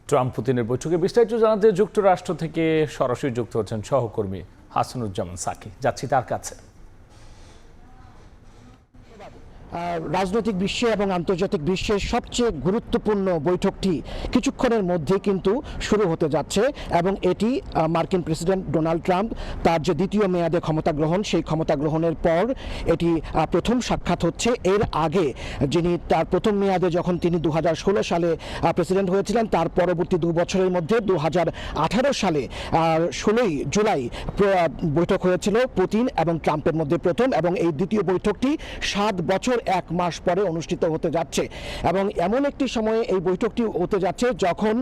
Trump পুতিনের বৈঠকে বিস্তারিত জানাতে যুক্তরাষ্ট্র থেকে সরাসরি যুক্ত হচ্ছেন সহকর্মী হাসানুজ্জামান সাকি। যাচ্ছি তার কাছে। রাজনৈতিক বিশ্বে এবং আন্তর্জাতিক বিশ্বের সবচেয়ে গুরুত্বপূর্ণ বৈঠকটি কিছুক্ষণের মধ্যে কিন্তু শুরু হতে যাচ্ছে এবং এটি মার্কিন প্রেসিডেন্ট ডোনাল্ড ট্রাম্প তার যে দ্বিতীয় মেয়াদে ক্ষমতা গ্রহণ, সেই ক্ষমতা গ্রহণের পর এটি প্রথম সাক্ষাৎ হচ্ছে। এর আগে যিনি তার প্রথম মেয়াদে যখন তিনি 2016 সালে প্রেসিডেন্ট হয়েছিলেন, তার পরবর্তী 2 বছরের মধ্যে 2018 সালে 16 জুলাই বৈঠক হয়েছিল পুতিন এবং ট্রাম্পের মধ্যে প্রথম, এবং এই দ্বিতীয় বৈঠকটি 7 বছর 1 মাস পরে অনুষ্ঠিত হতে যাচ্ছে। এবং এমন একটি সময়ে এই বৈঠকটি হতে যাচ্ছে যখন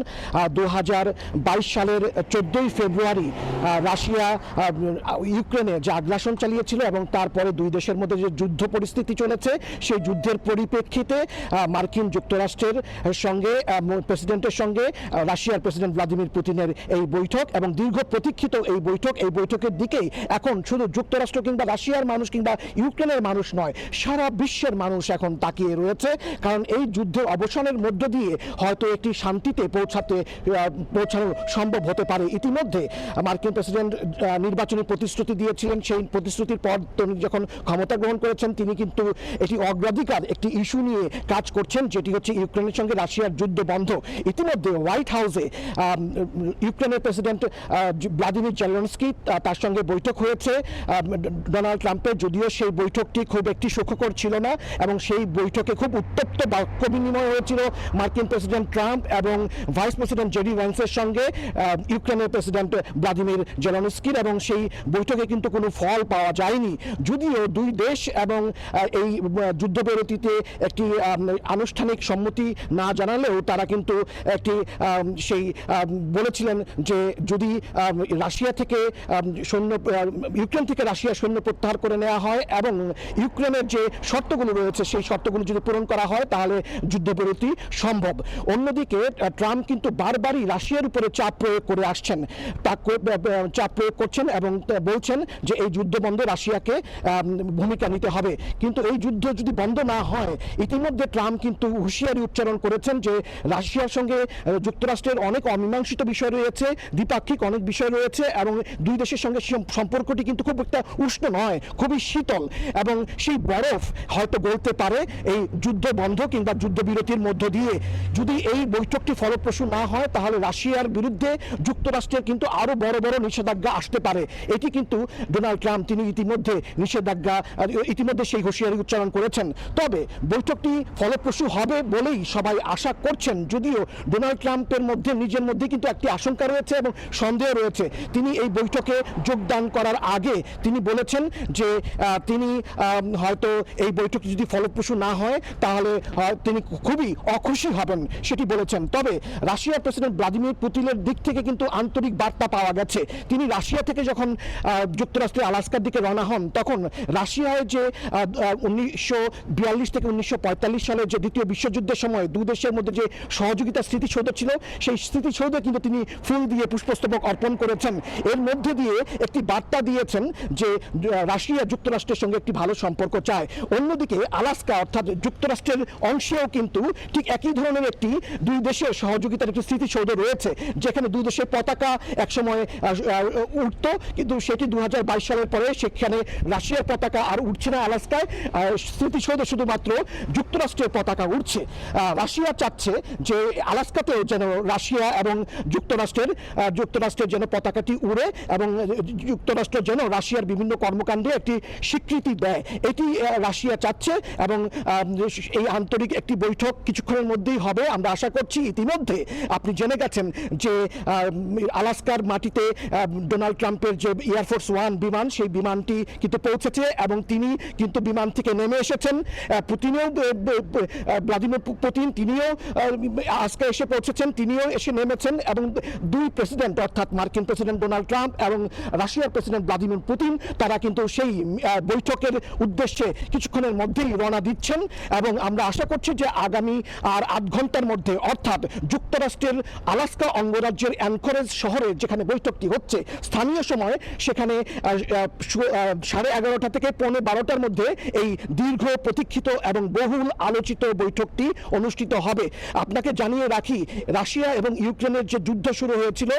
2022 সালের 14 ফেব্রুয়ারি রাশিয়া ইউক্রেনে যে আগ্রাসন চালিয়েছিল এবং তারপরে দুই দেশের মধ্যে যে যুদ্ধ পরিস্থিতি চলেছে, সেই যুদ্ধের পরিপ্রেক্ষিতে মার্কিন যুক্তরাষ্ট্রের সঙ্গে প্রেসিডেন্টের সঙ্গে রাশিয়ার প্রেসিডেন্ট ভ্লাদিমির পুতিনের এই বৈঠক এবং দীর্ঘ প্রতীক্ষিত এই বৈঠকের দিকেই এখন শুধু যুক্তরাষ্ট্র কিংবা রাশিয়ার মানুষ কিংবা ইউক্রেনের মানুষ নয়, সারা বিশ্বের মানুষ এখন তাকিয়ে রয়েছে। কারণ এই যুদ্ধের অবসানের মধ্য দিয়ে হয়তো একটি শান্তিতে পৌঁছানো সম্ভব হতে পারে। ইতিমধ্যে মার্কিন প্রেসিডেন্ট নির্বাচনী প্রতিশ্রুতি দিয়েছিলেন, সেই প্রতিশ্রুতির পর তিনি যখন ক্ষমতা গ্রহণ করেছেন, তিনি কিন্তু এটি অগ্রাধিকার একটি ইস্যু নিয়ে কাজ করছেন, যেটি হচ্ছে ইউক্রেনের সঙ্গে রাশিয়ার যুদ্ধ বন্ধ। ইতিমধ্যে হোয়াইট হাউসে ইউক্রেনের প্রেসিডেন্ট ভ্লাদিমির জেলেনস্কি তার সঙ্গে বৈঠক হয়েছে ডোনাল্ড ট্রাম্পের, যদিও সেই বৈঠকটি খুব একটি সুখকর ছিল না এবং সেই বৈঠকে খুব উত্তপ্ত বাক্য বিনিময় হয়েছিল মার্কিন প্রেসিডেন্ট ট্রাম্প এবং ভাইস প্রেসিডেন্ট জেডি ভ্যান্সের সঙ্গে ইউক্রেনের প্রেসিডেন্ট ভ্লাদিমির জেলেনস্কির, এবং সেই বৈঠকে কিন্তু কোনো ফল পাওয়া যায়নি। যদিও দুই দেশ এবং এই যুদ্ধবিরতিতে একটি আনুষ্ঠানিক সম্মতি না জানালেও তারা কিন্তু একটি সেই বলেছিলেন যে যদি রাশিয়া থেকে ইউক্রেন থেকে রাশিয়া সৈন্য প্রত্যাহার করে নেওয়া হয় এবং ইউক্রেনের যে শর্তগুলো রয়েছে সেই শর্তগুলো যদি পূরণ করা হয় তাহলে যুদ্ধবিরতি সম্ভব। অন্যদিকে ট্রাম্প কিন্তু বারবারই রাশিয়ার উপরে চাপ প্রয়োগ করে আসছেন, চাপ প্রয়োগ করছেন এবং বলছেন যে এই যুদ্ধ বন্ধে রাশিয়াকে ভূমিকা নিতে হবে। কিন্তু এই যুদ্ধ যদি বন্ধ না হয়, ইতিমধ্যে ট্রাম্প কিন্তু হুঁশিয়ারি উচ্চারণ করেছেন যে রাশিয়ার সঙ্গে যুক্তরাষ্ট্রের অনেক অমীমাংসিত বিষয় রয়েছে, দ্বিপাক্ষিক অনেক বিষয় রয়েছে এবং দুই দেশের সঙ্গে সম্পর্কটি কিন্তু খুব একটা উষ্ণ নয়, খুবই শীতল, এবং সেই বরফ হয়তো গলতে পারে এই যুদ্ধ বন্ধ কিংবা যুদ্ধবিরতির মধ্য দিয়ে। যদি এই বৈঠকটি ফলপ্রসূ না হয় তাহলে রাশিয়ার বিরুদ্ধে যুক্তরাষ্ট্রের কিন্তু আরো বড় বড় নিষেধাজ্ঞা আসতে পারে। এটি কিন্তু ডোনাল্ড ট্রাম্প তিনি ইতিমধ্যে সেই হুঁশিয়ারি উচ্চারণ করেছেন। তবে বৈঠকটি ফলপ্রসূ হবে বলেই সবাই আশা করছেন, যদিও ডোনাল্ড ট্রাম্পের মধ্যে নিজের মধ্যে কিন্তু একটি আশঙ্কা রয়েছে এবং সন্দেহ রয়েছে। তিনি এই বৈঠকে যোগদান করার আগে তিনি বলেছেন যে তিনি হয়তো এই বৈঠক যদি ফলপ্রসূ না হয় তাহলে তিনি খুবই অখুশি হবেন, সেটি বলেছেন। তবে রাশিয়ার প্রেসিডেন্ট ভ্লাদিমির পুতিনের দিক থেকে কিন্তু আন্তরিক বার্তা পাওয়া গেছে। তিনি রাশিয়া থেকে যখন যুক্তরাষ্ট্রের আলাস্কার দিকে রওনা হন, তখন রাশিয়ায় যে 1942 থেকে 1945 সালের যে দ্বিতীয় বিশ্বযুদ্ধের সময় দু দেশের মধ্যে যে সহযোগিতার স্মৃতিসৌধ ছিল, সেই স্মৃতিসৌধে কিন্তু তিনি ফুল দিয়ে পুষ্পস্তবক অর্পণ করেছেন। এর মধ্যে দিয়ে একটি বার্তা দিয়েছেন যে রাশিয়া যুক্তরাষ্ট্রের সঙ্গে একটি ভালো সম্পর্ক চায়। অন্যদিকে আলাস্কা অর্থাৎ যুক্তরাষ্ট্রের অংশেও কিন্তু ঠিক একই ধরনের একটি দুই দেশের সহযোগিতার একটি স্মৃতিসৌধ রয়েছে, যেখানে দুই দেশের পতাকা একসময় উঠত, কিন্তু সেটি 2022 সালের পরে সেখানে রাশিয়ার পতাকা আর উঠছে না আলাস্কায়, স্মৃতিসৌধে শুধুমাত্র যুক্তরাষ্ট্রের পতাকা উঠছে। রাশিয়া চাচ্ছে যে আলাস্কাতেও যেন রাশিয়া এবং যুক্তরাষ্ট্রের যেন পতাকাটি উড়ে এবং যুক্তরাষ্ট্র যেন রাশিয়ার বিভিন্ন কর্মকাণ্ডে একটি স্বীকৃতি দেয়, এটি রাশিয়া চাচ্ছে। এবং এই আন্তরিক একটি বৈঠক কিছুক্ষণের মধ্যেই হবে আমরা আশা করছি। ইতিমধ্যে আপনি জেনে গেছেন যে আলাস্কার মাটিতে ডোনাল্ড ট্রাম্পের যে এয়ারফোর্স 1 বিমান, সেই বিমানটি কিন্তু পৌঁছেছে এবং তিনি কিন্তু বিমান থেকে নেমে এসেছেন। ভ্লাদিমির পুতিন তিনিও আজকে এসে পৌঁছেছেন, তিনিও এসে নেমেছেন এবং দুই প্রেসিডেন্ট অর্থাৎ মার্কিন প্রেসিডেন্ট ডোনাল্ড ট্রাম্প এবং রাশিয়ার প্রেসিডেন্ট ভ্লাদিমির পুতিন তারা কিন্তু সেই বৈঠকের উদ্দেশ্যে কিছুক্ষণের মধ্যে মধ্যেই রওনা দিচ্ছেন এবং আমরা আশা করছি যে আগামী আর 8 ঘন্টার মধ্যে, অর্থাৎ যুক্তরাষ্ট্রের আলাস্কা অঙ্গরাজ্যের অ্যানকরেজ শহরে যেখানে বৈঠকটি হচ্ছে স্থানীয় সময়, সেখানে 11:30 থেকে 11:45-র মধ্যে এই দীর্ঘ প্রতীক্ষিত এবং বহুল আলোচিত বৈঠকটি অনুষ্ঠিত হবে। আপনাকে জানিয়ে রাখি, রাশিয়া এবং ইউক্রেনের যে যুদ্ধ শুরু হয়েছিল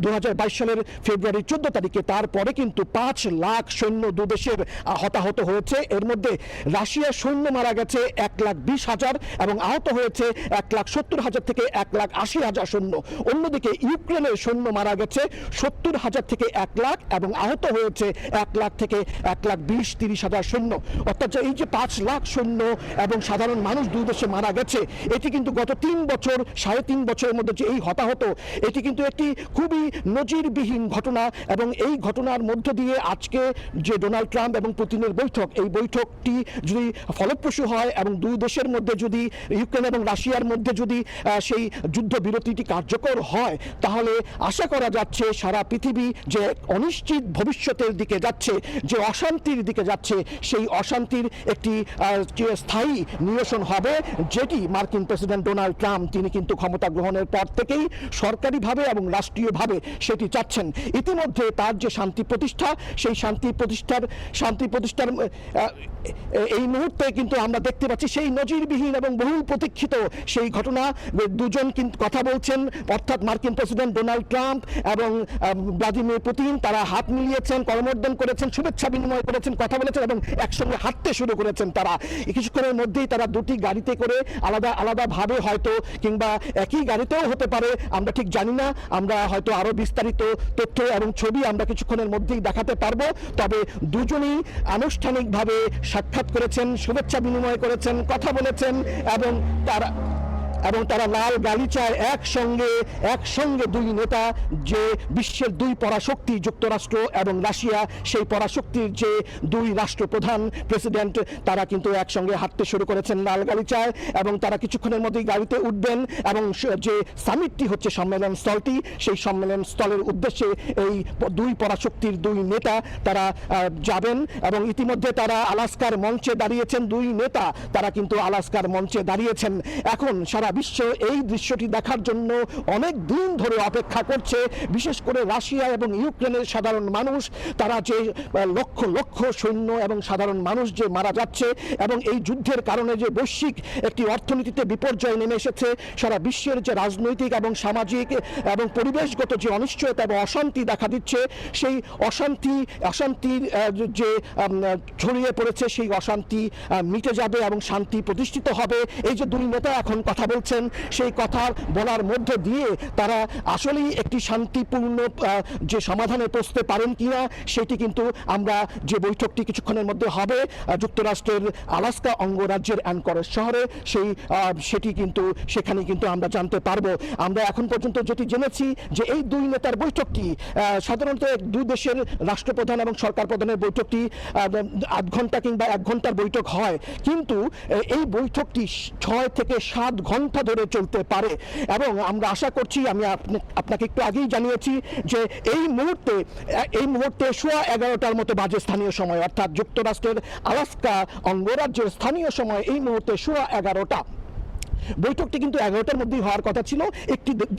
2022 সালের ফেব্রুয়ারি 14 তারিখে, তারপরে কিন্তু 5 লাখ সৈন্য দুদেশের হতাহত হয়েছে। এর মধ্যে রাশিয়ার সৈন্য মারা গেছে 1,20,000 এবং আহত হয়েছে 1,70,000 থেকে 1,80,000 সৈন্য। অন্যদিকে ইউক্রেনের সৈন্য মারা গেছে 70,000 থেকে 1 লাখ এবং আহত হয়েছে 1 লাখ থেকে 1,20,000-30,000 সৈন্য। অর্থাৎ এই যে 5 লাখ সৈন্য এবং সাধারণ মানুষ দুই দেশে মারা গেছে, এটি কিন্তু গত 3 বছর 3.5 বছরের মধ্যে যে এই হতাহত, এটি কিন্তু একটি খুবই নজিরবিহীন ঘটনা। এবং এই ঘটনার মধ্য দিয়ে আজকে যে ডোনাল্ড ট্রাম্প এবং পুতিনের বৈঠক, এই বৈঠকটি যদি ফলপ্রসূ হয় এবং দুই দেশের মধ্যে যদি, ইউক্রেন এবং রাশিয়ার মধ্যে যদি সেই যুদ্ধবিরতিটি কার্যকর হয়, তাহলে আশা করা যাচ্ছে সারা পৃথিবী যে অনিশ্চিত ভবিষ্যতের দিকে যাচ্ছে, যে অশান্তির দিকে যাচ্ছে, সেই অশান্তির একটি স্থায়ী নিরসন হবে, যেটি মার্কিন প্রেসিডেন্ট ডোনাল্ড ট্রাম্প তিনি কিন্তু ক্ষমতা গ্রহণের পর থেকেই সরকারিভাবে এবং রাষ্ট্রীয়ভাবে সেটি চাচ্ছেন। ইতিমধ্যে তার যে শান্তি প্রতিষ্ঠা, সেই শান্তি প্রতিষ্ঠার এই মুহূর্তে কিন্তু আমরা দেখতে পাচ্ছি সেই নজিরবিহীন এবং বহুল প্রতীক্ষিত সেই ঘটনা। দুজন কিন্তু কথা বলছেন, অর্থাৎ মার্কিন প্রেসিডেন্ট ডোনাল্ড ট্রাম্প এবং ভ্লাদিমির পুতিন, তারা হাত মিলিয়েছেন, করমর্দন করেছেন, শুভেচ্ছা বিনিময় করেছেন, কথা বলেছেন এবং একসঙ্গে হাঁটতে শুরু করেছেন। তারা কিছুক্ষণের মধ্যেই তারা দুটি গাড়িতে করে আলাদাভাবে হয়তো, কিংবা একই গাড়িতেও হতে পারে, আমরা ঠিক জানি না। আমরা হয়তো আরো বিস্তারিত তথ্য এবং ছবি আমরা কিছুক্ষণের মধ্যেই দেখাতে পারবো। তবে দুজনেই আনুষ্ঠানিকভাবে সাক্ষাৎ করেছেন, শুভেচ্ছা বিনিময় করেছেন, কথা বলেছেন এবং তারা লাল গালিচায় একসঙ্গে দুই নেতা, যে বিশ্বের দুই পরাশক্তি যুক্তরাষ্ট্র এবং রাশিয়া, সেই পরাশক্তির যে দুই রাষ্ট্রপ্রধান প্রেসিডেন্ট, তারা কিন্তু একসঙ্গে হাঁটতে শুরু করেছেন লাল গালিচায় এবং তারা কিছুক্ষণের মধ্যেই গাড়িতে উঠবেন এবং যে সামিটটি হচ্ছে সম্মেলন স্থলটি, সেই সম্মেলন স্থলের উদ্দেশ্যে এই দুই পরাশক্তির দুই নেতা তারা যাবেন। এবং ইতিমধ্যে তারা আলাস্কার মঞ্চে দাঁড়িয়েছেন, দুই নেতা তারা কিন্তু আলাস্কার মঞ্চে দাঁড়িয়েছেন। এখন সারা বিশ্ব এই দৃশ্যটি দেখার জন্য অনেক দিন ধরে অপেক্ষা করছে, বিশেষ করে রাশিয়া এবং ইউক্রেনের সাধারণ মানুষ। তারা যে লক্ষ লক্ষ সৈন্য এবং সাধারণ মানুষ যে মারা যাচ্ছে এবং এই যুদ্ধের কারণে যে বৈশ্বিক একটি অর্থনীতিতে বিপর্যয় নেমে এসেছে, সারা বিশ্বের যে রাজনৈতিক এবং সামাজিক এবং পরিবেশগত যে অনিশ্চয়তা এবং অশান্তি দেখা দিচ্ছে, সেই অশান্তির যে ছড়িয়ে পড়েছে, সেই অশান্তি মিটে যাবে এবং শান্তি প্রতিষ্ঠিত হবে। এই যে দুই নেতা এখন কথা বলছেন, সেই কথা বলার মধ্য দিয়ে তারা আসলেই একটি শান্তিপূর্ণ যে সমাধানে পৌঁছতে পারেন কিনা, সেটি কিন্তু আমরা, যে বৈঠকটি কিছুক্ষণের মধ্যে হবে যুক্তরাষ্ট্রের আলাস্কা অঙ্গরাজ্যের অ্যানকরেজ শহরে, সেটি কিন্তু সেখানে কিন্তু আমরা জানতে পারবো। আমরা এখন পর্যন্ত যেটি জেনেছি যে এই দুই নেতার বৈঠকটি, সাধারণত দুই দেশের রাষ্ট্রপ্রধান এবং সরকার প্রধানের বৈঠকটি 8 ঘন্টা কিংবা 1 ঘন্টার বৈঠক হয়, কিন্তু এই বৈঠকটি 6 থেকে 7 ঘন্টা ধরে চলতে পারে। এবং আমরা আশা করছি, আমি আপনাকে একটু আগেই জানিয়েছি যে এই মুহূর্তে 11:15 মতো বাজে স্থানীয় সময়, অর্থাৎ যুক্তরাষ্ট্রের আলাস্কা অঙ্গরাজ্যের স্থানীয় সময় এই মুহূর্তে 11:15। বৈঠকটি কিন্তু 11টার মধ্যেই হওয়ার কথা ছিল,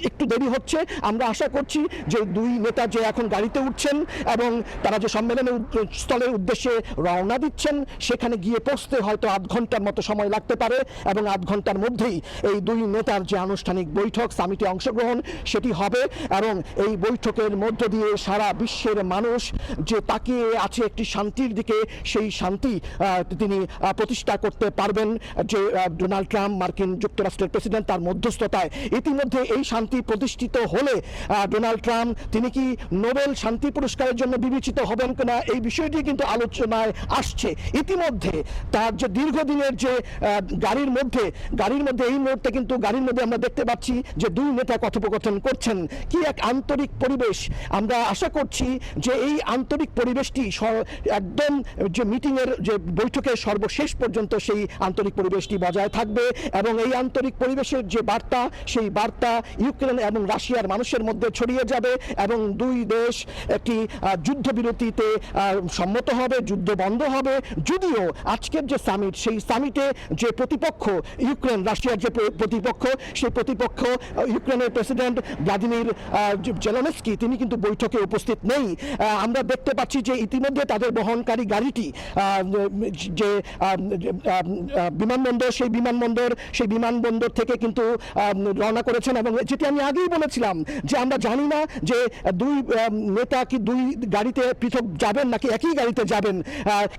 একটু দেরি হচ্ছে। আমরা আশা করছি যে দুই নেতা যে এখন গাড়িতে উঠছেন এবং তারা যে সম্মেলনের স্থলের উদ্দেশ্যে রওনা দিচ্ছেন, সেখানে গিয়ে পৌঁছতে হয়তো 8 ঘন্টার মতো সময় লাগতে পারে এবং 8 ঘন্টার মধ্যেই এই দুই নেতার যে আনুষ্ঠানিক বৈঠক, সামিটে অংশগ্রহণ, সেটি হবে। এবং এই বৈঠকের মধ্য দিয়ে সারা বিশ্বের মানুষ যে তাকিয়ে আছে একটি শান্তির দিকে, সেই শান্তি তিনি প্রতিষ্ঠা করতে পারবেন। যে ডোনাল্ড ট্রাম্প, মার্কিন যুক্তরাষ্ট্রের প্রেসিডেন্ট, তার মধ্যস্থতায় ইতিমধ্যে এই শান্তি প্রতিষ্ঠিত হলে ডোনাল্ড ট্রাম্প তিনি কি নোবেল শান্তি পুরস্কারের জন্য বিবেচিত হবেন কিনা, এই বিষয়টি কিন্তু আলোচনায় আসছে। ইতিমধ্যে তার যে দীর্ঘদিনের যে গাড়ির মধ্যে এই মুহূর্তে কিন্তু গাড়ির মধ্যে আমরা দেখতে পাচ্ছি যে দুই নেতা কথোপকথন করছেন। কি এক আন্তরিক পরিবেশ! আমরা আশা করছি যে এই আন্তরিক পরিবেশটি একদম যে মিটিংয়ের যে বৈঠকের সর্বশেষ পর্যন্ত সেই আন্তরিক পরিবেশটি বজায় থাকবে এবং এই আন্তরিক পরিবেশের যে বার্তা, সেই বার্তা ইউক্রেন এবং রাশিয়ার মানুষের মধ্যে ছড়িয়ে যাবে এবং দুই দেশ একটি যুদ্ধবিরতিতে সম্মত হবে, যুদ্ধ বন্ধ হবে। যদিও আজকের যে সামিট, সেই সামিটে যে প্রতিপক্ষ ইউক্রেন, রাশিয়ার যে প্রতিপক্ষ, সেই প্রতিপক্ষ ইউক্রেনের প্রেসিডেন্ট ভ্লাদিমির জেলেনস্কি, তিনি কিন্তু বৈঠকে উপস্থিত নেই। আমরা দেখতে পাচ্ছি যে ইতিমধ্যে তাদের বহনকারী গাড়িটি যে বিমানবন্দর, সেই বিমানবন্দর থেকে কিন্তু রওনা করেছেন। এবং যেটি আমি আগেই বলেছিলাম যে আমরা জানি না যে দুই নেতা কি দুই গাড়িতে পৃথক যাবেন নাকি একই গাড়িতে যাবেন,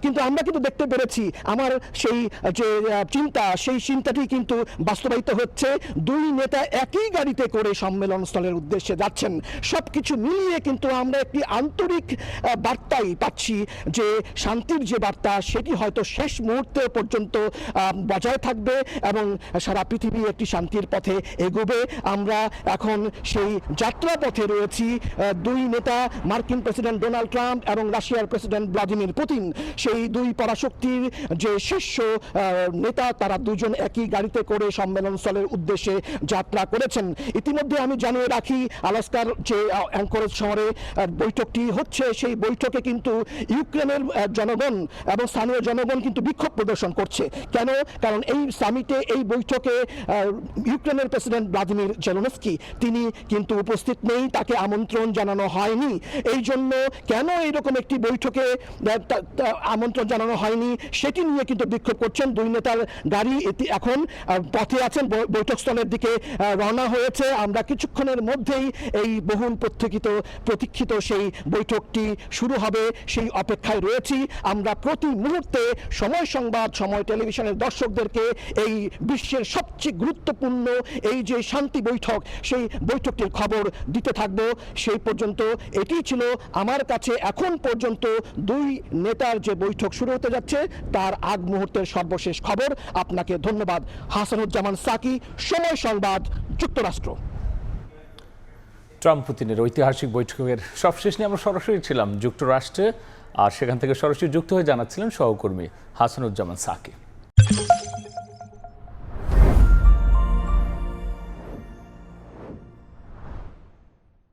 কিন্তু আমরা কিন্তু দেখতে পেরেছি আমার সেই যে চিন্তা, সেই চিন্তাটি কিন্তু বাস্তবায়িত হচ্ছে। দুই নেতা একই গাড়িতে করে সম্মেলন স্থলের উদ্দেশ্যে যাচ্ছেন। সবকিছু মিলিয়ে কিন্তু আমরা একটি আন্তরিক বার্তাই পাচ্ছি যে শান্তির যে বার্তা, সেটি হয়তো শেষ মুহূর্তে পর্যন্ত বজায় থাকবে এবং সারা পৃথিবী একটি শান্তির পথে এগোবে। আমরা এখন সেই যাত্রা পথে রয়েছি। দুই নেতা, মার্কিন প্রেসিডেন্ট ডোনাল্ড ট্রাম্প এবং রাশিয়ার প্রেসিডেন্ট ভ্লাদিমির পুতিন, সেই দুই পরাশক্তির যে শীর্ষ নেতা, তারা দুজন একই গাড়িতে করে সম্মেলন স্থলের উদ্দেশ্যে যাত্রা করেছেন। ইতিমধ্যে আমি জানিয়ে রাখি, আলাস্কার যে অ্যাঙ্করেজ শহরে বৈঠকটি হচ্ছে, সেই বৈঠকে কিন্তু ইউক্রেনের জনগণ এবং স্থানীয় জনগণ কিন্তু বিক্ষোভ প্রদর্শন করছে। কেন? কারণ এই সামিটে, এই বৈঠকে ইউক্রেনের প্রেসিডেন্ট ভ্লাদিমির জেলেনস্কি তিনি কিন্তু উপস্থিত নেই, তাকে আমন্ত্রণ জানানো হয়নি। এই জন্য কেন এইরকম একটি বৈঠকে আমন্ত্রণ জানানো হয়নি, সেটি নিয়ে কিন্তু বিক্ষোভ করছেন। দুই নেতার গাড়ি এখন পথে আছেন, বৈঠকস্থলের দিকে রওনা হয়েছে। আমরা কিছুক্ষণের মধ্যেই এই বহুল প্রতীক্ষিত সেই বৈঠকটি শুরু হবে, সেই অপেক্ষায় রয়েছি। আমরা প্রতি মুহূর্তে সময় সংবাদ, সময় টেলিভিশনের দর্শকদেরকে এই বিশ্বের সবচেয়ে গুরুত্বপূর্ণ এই যে শান্তি বৈঠক, সেই বৈঠকটির খবর দিতে থাকব। সেই পর্যন্ত এটি ছিল আমার কাছে এখন পর্যন্ত দুই নেতার যে বৈঠক শুরু হতে যাচ্ছে, তার আগ মুহূর্তের সর্বশেষ খবর। আপনাকে ধন্যবাদ। হাসানুজ্জামান সাকি, সময় সংবাদ, যুক্তরাষ্ট্র। ট্রাম্প পুতিনের ঐতিহাসিক বৈঠকের সবশেষ নিয়ে আমরা সরাসরি ছিলাম যুক্তরাষ্ট্রে, আর সেখান থেকে সরাসরি যুক্ত হয়ে জানাচ্ছিলেন সহকর্মী হাসানুজ্জামান সাকি।